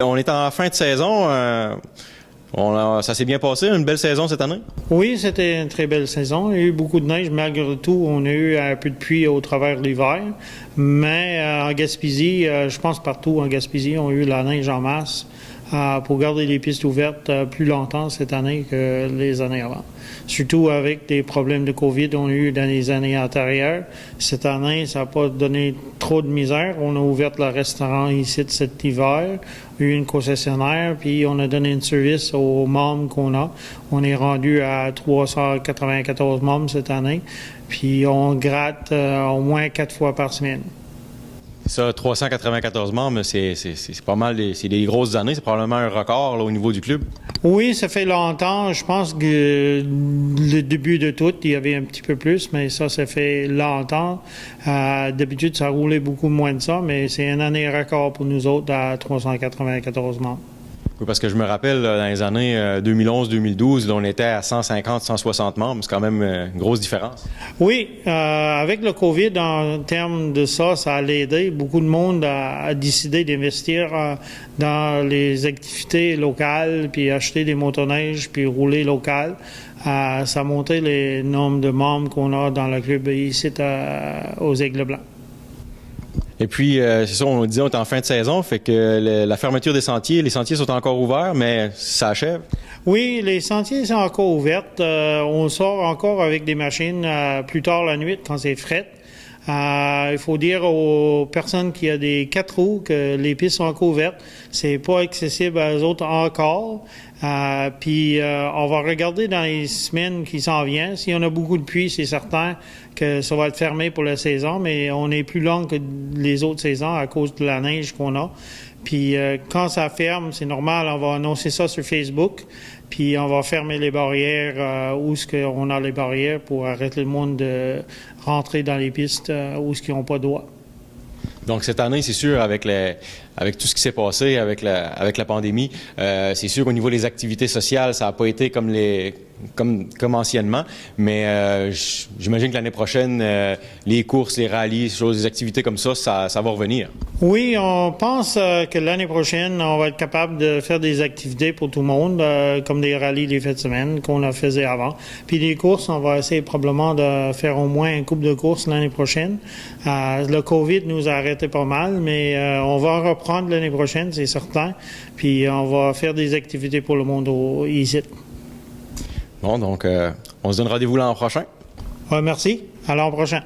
On est en fin de saison. Ça s'est bien passé, une belle saison cette année? Oui, c'était une très belle saison. Il y a eu beaucoup de neige. Malgré tout, on a eu un peu de pluie au travers de l'hiver. Mais en Gaspésie, je pense partout en Gaspésie, on a eu la neige en masse pour garder les pistes ouvertes plus longtemps cette année que les années avant. Surtout avec des problèmes de COVID qu'on a eu dans les années antérieures. Cette année, ça n'a pas donné trop de misère. On a ouvert le restaurant ici cet hiver, eu une concessionnaire, puis on a donné un service aux membres qu'on a. On est rendu à 394 membres cette année, puis on gratte au moins 4 fois par semaine. Ça, 394 membres, c'est pas mal, c'est des grosses années. C'est probablement un record là, au niveau du club. Oui, ça fait longtemps. Je pense que le début de tout, il y avait un petit peu plus, mais ça fait longtemps. D'habitude, ça roulait beaucoup moins de ça, mais c'est une année record pour nous autres à 394 membres. Oui, parce que je me rappelle, là, dans les années 2011-2012, on était à 150-160 membres. C'est quand même une grosse différence. Oui, avec le COVID, en termes de ça, ça a aidé. Beaucoup de monde a décidé d'investir dans les activités locales, puis acheter des motoneiges, puis rouler local. Ça a monté le nombre de membres qu'on a dans le club ici aux Aigles Blancs. Et puis, c'est ça, on dit, on est en fin de saison, fait que la fermeture des sentiers, les sentiers sont encore ouverts, mais ça achève. Oui, les sentiers sont encore ouverts. On sort encore avec des machines plus tard la nuit quand c'est fret. Il faut dire aux personnes qui ont des 4 roues que les pistes sont encore ouvertes. C'est pas accessible à eux autres encore. Puis on va regarder dans les semaines qui s'en viennent. S'il y en a beaucoup de pluie, c'est certain que ça va être fermé pour la saison, mais on est plus long que les autres saisons à cause de la neige qu'on a. Puis quand ça ferme, c'est normal, on va annoncer ça sur Facebook, puis on va fermer les barrières où est-ce qu'on a les barrières pour arrêter le monde de rentrer dans les pistes où est-ce qu'ils n'ont pas droit. Donc cette année, c'est sûr, avec tout ce qui s'est passé, avec la pandémie, c'est sûr qu'au niveau des activités sociales, ça n'a pas été comme anciennement, mais j'imagine que l'année prochaine, les courses, les rallyes, des activités comme ça va revenir. Oui, on pense que l'année prochaine, on va être capable de faire des activités pour tout le monde, comme des rallyes les fêtes de semaine qu'on a faisait avant. Puis les courses, on va essayer probablement de faire au moins une couple de courses l'année prochaine. Le COVID nous a arrêté pas mal, mais on va reprendre l'année prochaine, c'est certain. Puis on va faire des activités pour le monde ici. Bon, donc on se donne rendez-vous l'an prochain. Merci. À l'an prochain.